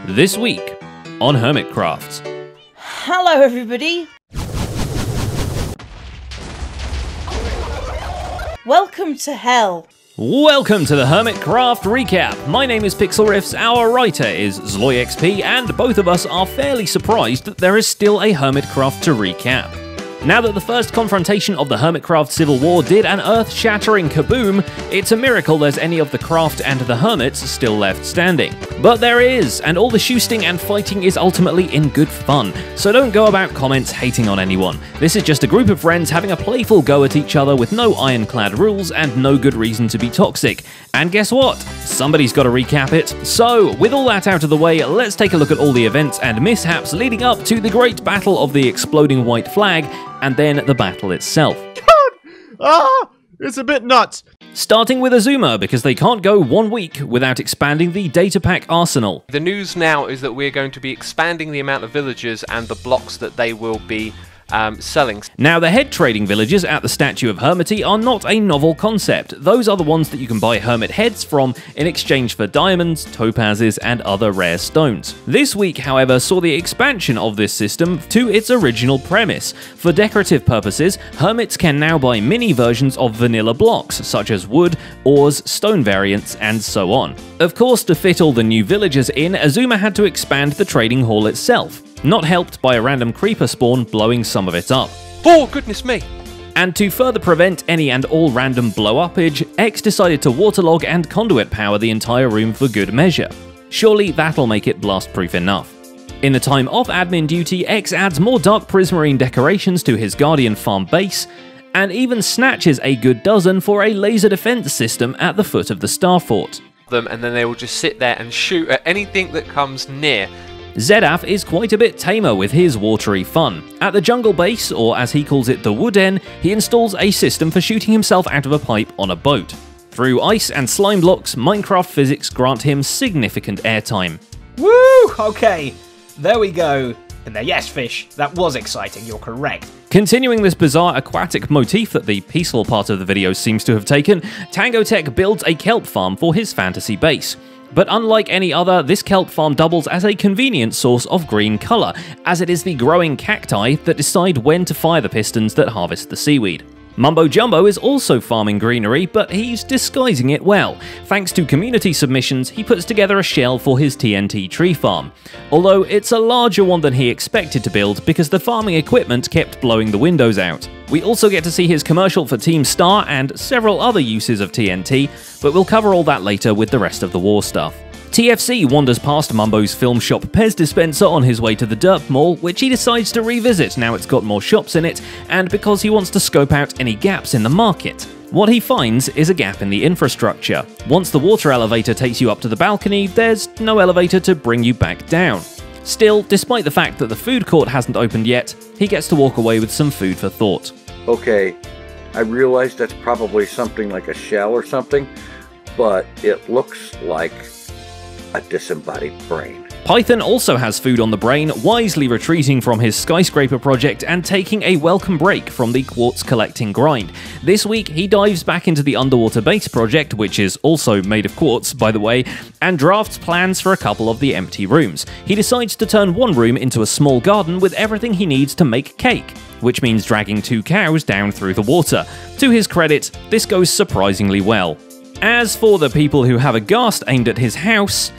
This week on Hermitcraft. Hello everybody! Welcome to hell! Welcome to the Hermitcraft recap. My name is Pixelriffs, our writer is ZloyXP, and both of us are fairly surprised that there is still a Hermitcraft to recap. Now that the first confrontation of the Hermitcraft Civil War did an earth-shattering kaboom, it's a miracle there's any of the craft and the hermits still left standing. But there is, and all the shoosting and fighting is ultimately in good fun, so don't go about comments hating on anyone. This is just a group of friends having a playful go at each other with no ironclad rules and no good reason to be toxic. And guess what? Somebody's got to recap it. So, with all that out of the way, let's take a look at all the events and mishaps leading up to the great battle of the exploding white flag, and then the battle itself. It's a bit nuts. Starting with Azuma, because they can't go 1 week without expanding the data pack arsenal. The news now is that we're going to be expanding the amount of villagers and the blocks that they will be selling. Now, the head trading villages at the statue of Hermity are not a novel concept. Those are the ones that you can buy hermit heads from in exchange for diamonds, topazes, and other rare stones. This week, however, saw the expansion of this system to its original premise. For decorative purposes, hermits can now buy mini versions of vanilla blocks, such as wood, ores, stone variants, and so on. Of course, to fit all the new villagers in, Azuma had to expand the trading hall itself, not helped by a random creeper spawn blowing some of it up. Oh, goodness me! And to further prevent any and all random blow-uppage, X decided to waterlog and conduit power the entire room for good measure. Surely that'll make it blast-proof enough. In the time off admin duty, X adds more dark prismarine decorations to his Guardian farm base, and even snatches a good dozen for a laser defense system at the foot of the Star Fort. And then they will just sit there and shoot at anything that comes near. Zedaf is quite a bit tamer with his watery fun. At the jungle base, or as he calls it the wooden, he installs a system for shooting himself out of a pipe on a boat. Through ice and slime blocks, Minecraft physics grant him significant airtime. Woo! Okay, there we go. And there, yes, Fish, that was exciting, you're correct. Continuing this bizarre aquatic motif that the peaceful part of the video seems to have taken, Tango Tech builds a kelp farm for his fantasy base. But unlike any other, this kelp farm doubles as a convenient source of green colour, as it is the growing cacti that decide when to fire the pistons that harvest the seaweed. Mumbo Jumbo is also farming greenery, but he's disguising it well. Thanks to community submissions, he puts together a shell for his TNT tree farm. Although it's a larger one than he expected to build because the farming equipment kept blowing the windows out. We also get to see his commercial for Team Star and several other uses of TNT, but we'll cover all that later with the rest of the war stuff. TFC wanders past Mumbo's film shop Pez dispenser on his way to the Derp Mall, which he decides to revisit now it's got more shops in it, and because he wants to scope out any gaps in the market. What he finds is a gap in the infrastructure. Once the water elevator takes you up to the balcony, there's no elevator to bring you back down. Still, despite the fact that the food court hasn't opened yet, he gets to walk away with some food for thought. Okay, I realize that's probably something like a shell or something, but it looks like a disembodied brain. Python also has food on the brain, wisely retreating from his skyscraper project and taking a welcome break from the quartz collecting grind. This week, he dives back into the underwater base project, which is also made of quartz, by the way, and drafts plans for a couple of the empty rooms. He decides to turn one room into a small garden with everything he needs to make cake, which means dragging 2 cows down through the water. To his credit, this goes surprisingly well. As for the people who have a ghast aimed at his house,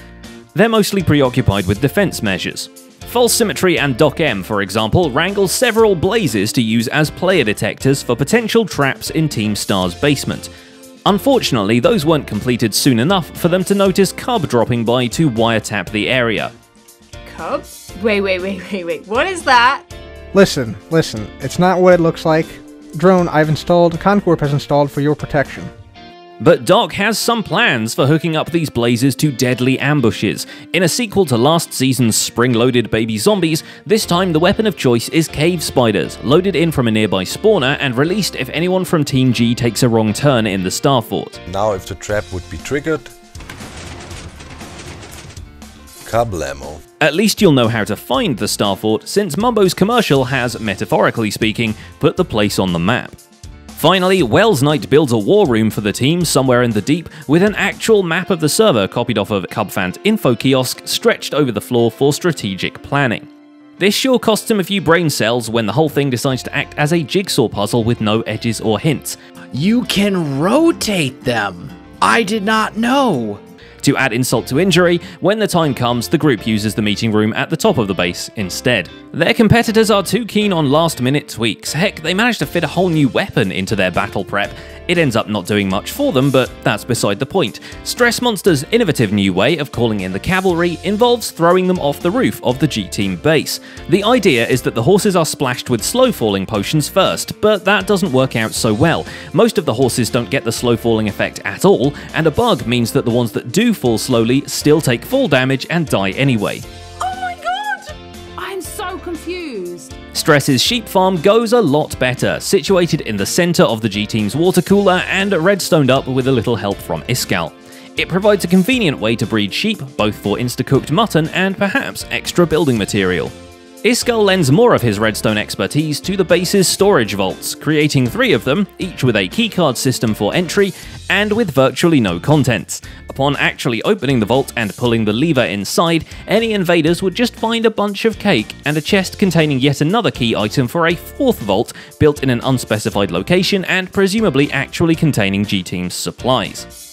they're mostly preoccupied with defense measures. False Symmetry and Doc M, for example, wrangle several blazes to use as player detectors for potential traps in Team Star's basement. Unfortunately, those weren't completed soon enough for them to notice Cub dropping by to wiretap the area. Cub? Wait, what is that? Listen, it's not what it looks like. Drone Concorp has installed for your protection. But Doc has some plans for hooking up these blazes to deadly ambushes. In a sequel to last season's spring-loaded baby zombies, this time the weapon of choice is cave spiders, loaded in from a nearby spawner and released if anyone from Team G takes a wrong turn in the Star Fort. Now if the trap would be triggered, kablamo. At least you'll know how to find the Star Fort, since Mumbo's commercial has, metaphorically speaking, put the place on the map. Finally, Wells Knight builds a war room for the team somewhere in the deep with an actual map of the server copied off of Cubfan's info kiosk stretched over the floor for strategic planning. This sure costs him a few brain cells when the whole thing decides to act as a jigsaw puzzle with no edges or hints. You can rotate them! I did not know! To add insult to injury, when the time comes, the group uses the meeting room at the top of the base instead. Their competitors are too keen on last-minute tweaks. Heck, they managed to fit a whole new weapon into their battle prep. It ends up not doing much for them, but that's beside the point. Stress Monster's innovative new way of calling in the cavalry involves throwing them off the roof of the G-Team base. The idea is that the horses are splashed with slow-falling potions first, but that doesn't work out so well. Most of the horses don't get the slow-falling effect at all, and a bug means that the ones that do fall slowly still take full damage and die anyway. Oh my god! I'm so confused. Stress's sheep farm goes a lot better, situated in the center of the G-Team's water cooler and redstoned up with a little help from Iskall. It provides a convenient way to breed sheep, both for insta-cooked mutton and perhaps extra building material. Iskall lends more of his redstone expertise to the base's storage vaults, creating 3 of them, each with a keycard system for entry, and with virtually no contents. Upon actually opening the vault and pulling the lever inside, any invaders would just find a bunch of cake and a chest containing yet another key item for a 4th vault built in an unspecified location and presumably actually containing G-Team's supplies.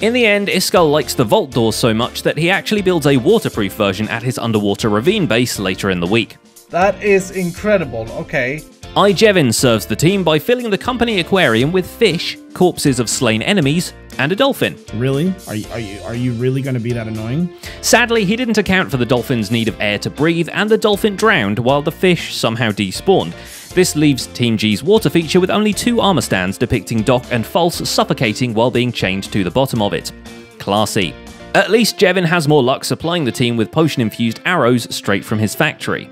In the end, Iskall likes the vault doors so much that he actually builds a waterproof version at his underwater ravine base later in the week. That is incredible, okay. Jevin serves the team by filling the company aquarium with fish, corpses of slain enemies, and a dolphin. Really? Are you really going to be that annoying? Sadly, he didn't account for the dolphin's need of air to breathe, and the dolphin drowned while the fish somehow despawned. This leaves Team G's water feature with only 2 armor stands depicting Doc and False suffocating while being chained to the bottom of it. Classy. At least Jevin has more luck supplying the team with potion-infused arrows straight from his factory.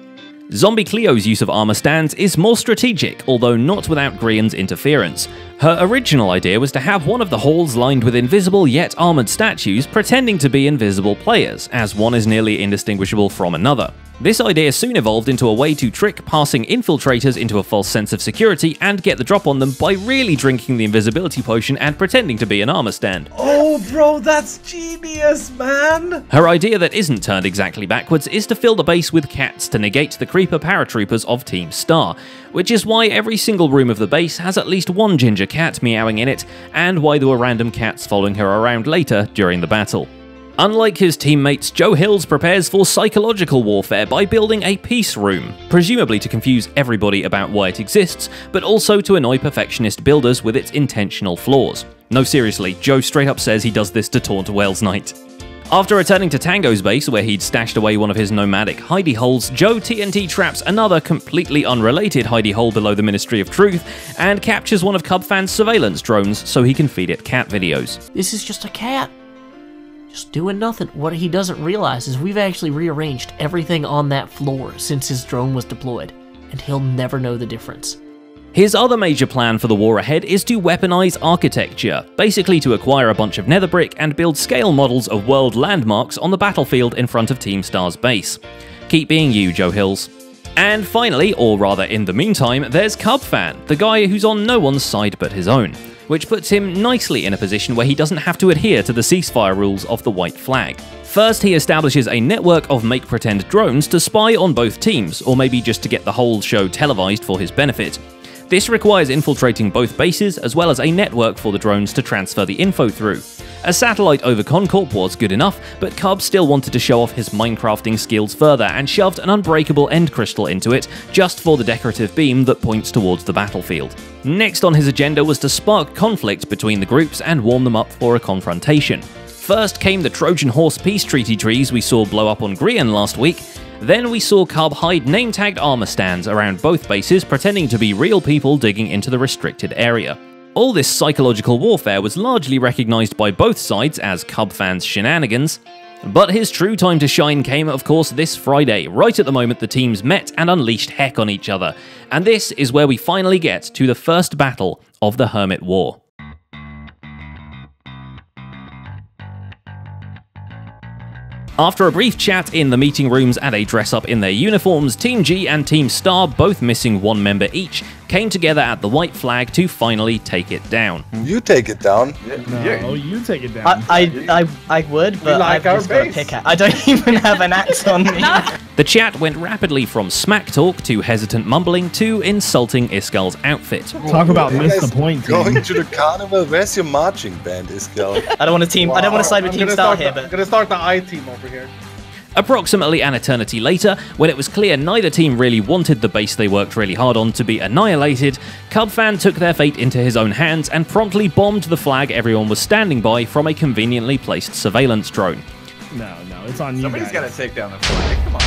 Zombie Cleo's use of armor stands is more strategic, although not without Grian's interference. Her original idea was to have one of the halls lined with invisible yet armored statues pretending to be invisible players, as one is nearly indistinguishable from another. This idea soon evolved into a way to trick passing infiltrators into a false sense of security and get the drop on them by really drinking the invisibility potion and pretending to be an armor stand. Oh bro, that's genius, man! Her idea that isn't turned exactly backwards is to fill the base with cats to negate the creeper paratroopers of Team Star, which is why every single room of the base has at least one ginger cat meowing in it, and why there were random cats following her around later during the battle. Unlike his teammates, Joe Hills prepares for psychological warfare by building a peace room, presumably to confuse everybody about why it exists, but also to annoy perfectionist builders with its intentional flaws. No, seriously, Joe straight up says he does this to taunt Wells Knight. After returning to Tango's base, where he'd stashed away one of his nomadic hidey holes, Joe TNT traps another completely unrelated hidey hole below the Ministry of Truth, and captures one of Cubfan's surveillance drones so he can feed it cat videos. This is just a cat. Just doing nothing. What he doesn't realize is we've actually rearranged everything on that floor since his drone was deployed, and he'll never know the difference. His other major plan for the war ahead is to weaponize architecture, basically to acquire a bunch of nether brick and build scale models of world landmarks on the battlefield in front of Team Star's base. Keep being you, Joe Hills. And finally, or rather in the meantime, there's Cubfan, the guy who's on no one's side but his own, which puts him nicely in a position where he doesn't have to adhere to the ceasefire rules of the white flag. First, he establishes a network of make-pretend drones to spy on both teams, or maybe just to get the whole show televised for his benefit. This requires infiltrating both bases, as well as a network for the drones to transfer the info through. A satellite over Concorp was good enough, but Cub still wanted to show off his Minecrafting skills further and shoved an unbreakable end crystal into it, just for the decorative beam that points towards the battlefield. Next on his agenda was to spark conflict between the groups and warm them up for a confrontation. First came the Trojan horse peace treaty trees we saw blow up on Grian last week. Then we saw Cub hide name-tagged armor stands around both bases, pretending to be real people digging into the restricted area. All this psychological warfare was largely recognized by both sides as Cub fans' shenanigans, but his true time to shine came, of course, this Friday, right at the moment the teams met and unleashed heck on each other. And this is where we finally get to the first battle of the Hermit War. After a brief chat in the meeting rooms and a dress-up in their uniforms, Team G and Team Star, both missing one member each, came together at the white flag to finally take it down. You take it down. No, you take it down. I would, but I've just got a pickaxe. I don't even have an axe on me. The chat went rapidly from smack talk to hesitant mumbling to insulting Iskall's outfit. Talk about miss the point, team. Going to the carnival. Where's your marching band, Iskall? I don't want to team. I don't want to side with Team Star here, but I'm gonna start the I team over here. Approximately an eternity later, when it was clear neither team really wanted the base they worked really hard on to be annihilated, Cubfan took their fate into his own hands and promptly bombed the flag everyone was standing by from a conveniently placed surveillance drone. No, it's on you. Somebody's got to take down the flag. Come on.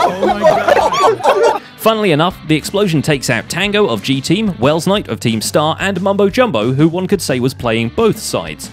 Oh my god. Funnily enough, the explosion takes out Tango of G Team, Wells Knight of Team Star, and Mumbo Jumbo, who one could say was playing both sides.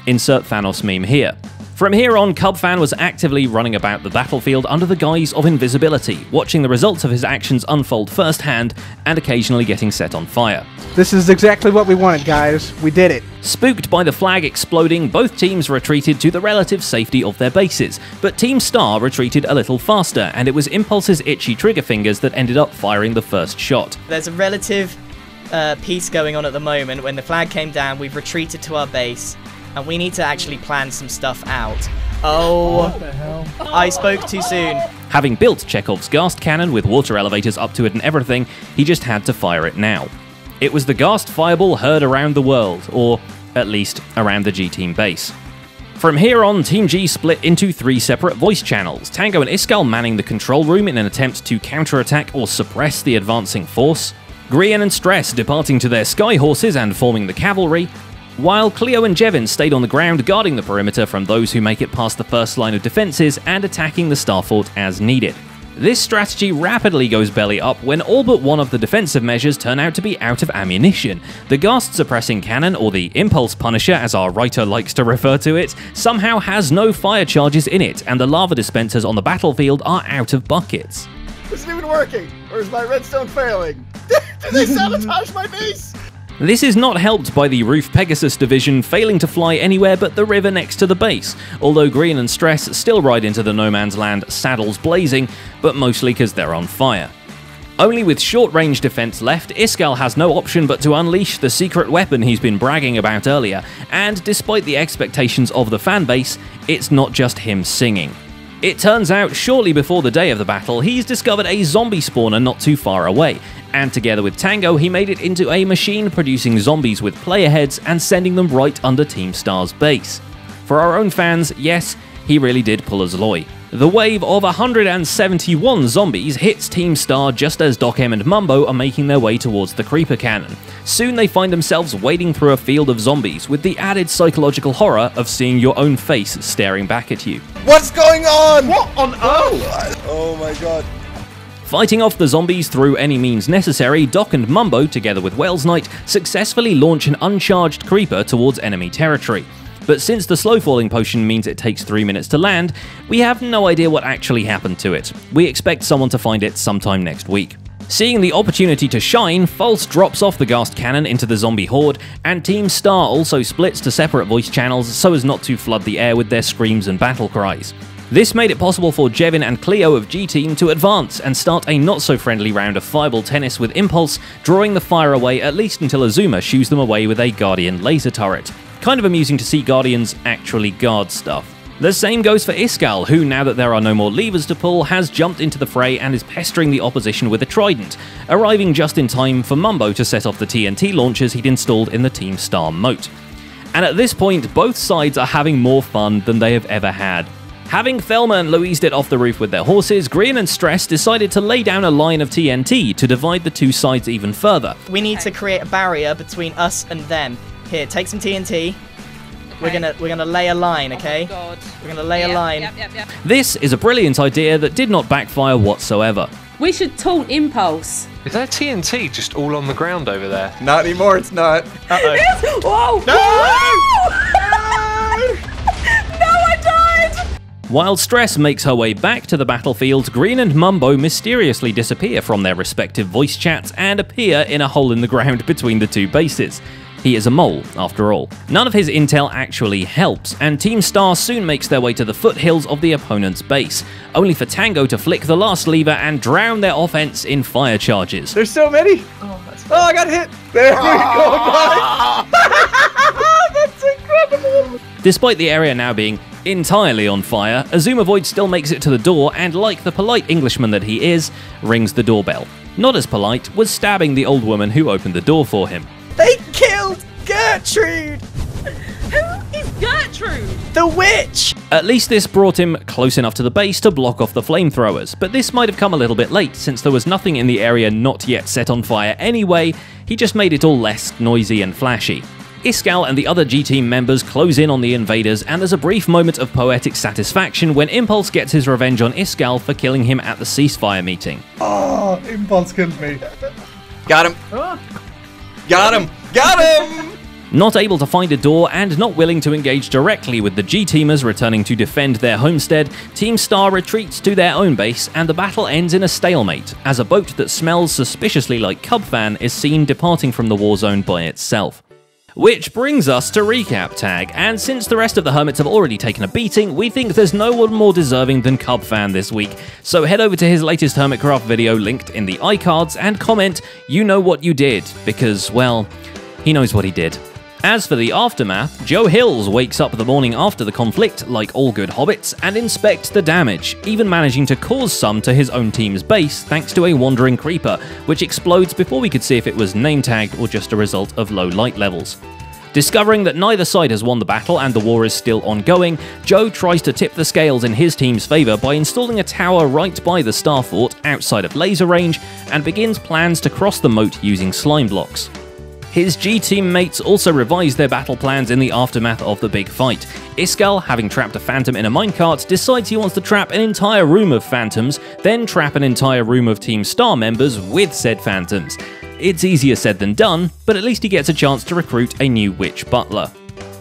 Insert Thanos meme here. From here on, Cubfan was actively running about the battlefield under the guise of invisibility, watching the results of his actions unfold firsthand and occasionally getting set on fire. This is exactly what we wanted, guys. We did it. Spooked by the flag exploding, both teams retreated to the relative safety of their bases, but Team Star retreated a little faster, and it was Impulse's itchy trigger fingers that ended up firing the first shot. there's a relative peace going on at the moment. When the flag came down, we've retreated to our base, and we need to actually plan some stuff out. Oh, what the hell? I spoke too soon. Having built Chekhov's Ghast cannon with water elevators up to it and everything, he just had to fire it now. It was the Ghast fireball heard around the world, or at least around the G-Team base. From here on, Team G split into 3 separate voice channels, Tango and Iskall manning the control room in an attempt to counterattack or suppress the advancing force, Grian and Stress departing to their sky horses and forming the cavalry, while Cleo and Jevin stayed on the ground guarding the perimeter from those who make it past the first line of defenses and attacking the Star Fort as needed. This strategy rapidly goes belly up when all but one of the defensive measures turn out to be out of ammunition. The Ghast suppressing cannon, or the Impulse Punisher as our writer likes to refer to it, somehow has no fire charges in it, and the lava dispensers on the battlefield are out of buckets. This isn't even working! Or is my redstone failing? Did they sabotage my base? This is not helped by the Roof Pegasus division failing to fly anywhere but the river next to the base, although Grian and Stress still ride into the no man's land saddles blazing, but mostly because they're on fire. Only with short-range defense left, Iskall has no option but to unleash the secret weapon he's been bragging about earlier, and despite the expectations of the fanbase, it's not just him singing. It turns out, shortly before the day of the battle, he's discovered a zombie spawner not too far away, and together with Tango, he made it into a machine producing zombies with player heads and sending them right under Team Star's base. For our own fans, yes, he really did pull a Zloy. The wave of 171 zombies hits Team Star just as Doc M and Mumbo are making their way towards the creeper cannon. Soon they find themselves wading through a field of zombies with the added psychological horror of seeing your own face staring back at you. What's going on? What on earth? Oh my god. Fighting off the zombies through any means necessary, Doc and Mumbo, together with Wells Knight, successfully launch an uncharged creeper towards enemy territory. But since the slow falling potion means it takes 3 minutes to land, we have no idea what actually happened to it. We expect someone to find it sometime next week. Seeing the opportunity to shine, False drops off the Ghast cannon into the zombie horde, and Team Star also splits to separate voice channels so as not to flood the air with their screams and battle cries. This made it possible for Jevin and Cleo of G-Team to advance and start a not-so-friendly round of fireball tennis with Impulse, drawing the fire away at least until Azuma shoos them away with a Guardian laser turret. Kind of amusing to see Guardians actually guard stuff. The same goes for Iskall, who, now that there are no more levers to pull, has jumped into the fray and is pestering the opposition with a trident, arriving just in time for Mumbo to set off the TNT launchers he'd installed in the Team Star moat. And at this point, both sides are having more fun than they have ever had. Having Thelma and Louised it off the roof with their horses, Grian and Stress decided to lay down a line of TNT to divide the two sides even further. We need to create a barrier between us and them. Here, take some TNT. Okay. We're gonna lay a line, okay? Oh, we're gonna lay a line. Yep. This is a brilliant idea that did not backfire whatsoever. We should taunt Impulse. Is there TNT just all on the ground over there? Not anymore, it's not. Uh-oh. Yes! Whoa! No! No, I died! While Stress makes her way back to the battlefield, Grian and Mumbo mysteriously disappear from their respective voice chats and appear in a hole in the ground between the two bases. He is a mole, after all. None of his intel actually helps, and Team Star soon makes their way to the foothills of the opponent's base, only for Tango to flick the last lever and drown their offense in fire charges. There's so many. Oh, I got hit. There we go. That's incredible. Despite the area now being entirely on fire, Azumavoid still makes it to the door and, like the polite Englishman that he is, rings the doorbell. Not as polite was stabbing the old woman who opened the door for him. They killed Gertrude! Who is Gertrude? The witch! At least this brought him close enough to the base to block off the flamethrowers, but this might have come a little bit late since there was nothing in the area not yet set on fire anyway. He just made it all less noisy and flashy. Iskall and the other G-Team members close in on the invaders, and there's a brief moment of poetic satisfaction when Impulse gets his revenge on Iskall for killing him at the ceasefire meeting. Oh, Impulse killed me. Got him. Got him. Got him. Not able to find a door and not willing to engage directly with the G-Teamers returning to defend their homestead, Team Star retreats to their own base, and the battle ends in a stalemate, as a boat that smells suspiciously like Cub Fan is seen departing from the war zone by itself. Which brings us to Recap Tag, and since the rest of the Hermits have already taken a beating, we think there's no one more deserving than Cub Fan this week, so head over to his latest Hermitcraft video linked in the iCards and comment, "You know what you did," because, well, he knows what he did. As for the aftermath, Joe Hills wakes up the morning after the conflict, like all good hobbits, and inspects the damage, even managing to cause some to his own team's base thanks to a wandering creeper, which explodes before we could see if it was name-tagged or just a result of low light levels. Discovering that neither side has won the battle and the war is still ongoing, Joe tries to tip the scales in his team's favour by installing a tower right by the Star Fort outside of laser range, and begins plans to cross the moat using slime blocks. His G-Team mates also revise their battle plans in the aftermath of the big fight. Iskall, having trapped a phantom in a minecart, decides he wants to trap an entire room of phantoms, then trap an entire room of Team Star members with said phantoms. It's easier said than done, but at least he gets a chance to recruit a new witch butler.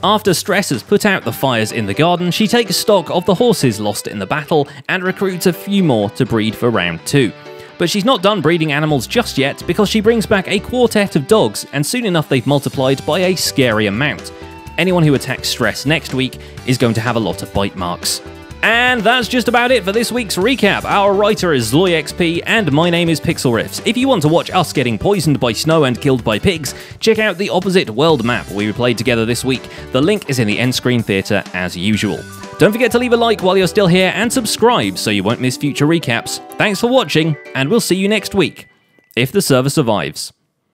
After Stress has put out the fires in the garden, she takes stock of the horses lost in the battle and recruits a few more to breed for round 2. But she's not done breeding animals just yet, because she brings back a quartet of dogs, and soon enough they've multiplied by a scary amount. Anyone who attacks Stress next week is going to have a lot of bite marks. And that's just about it for this week's recap. Our writer is ZloyXP, and my name is PixelRiffs. If you want to watch us getting poisoned by snow and killed by pigs, check out the Opposite World map we played together this week. The link is in the end screen theatre as usual. Don't forget to leave a like while you're still here, and subscribe so you won't miss future recaps. Thanks for watching, and we'll see you next week, if the server survives.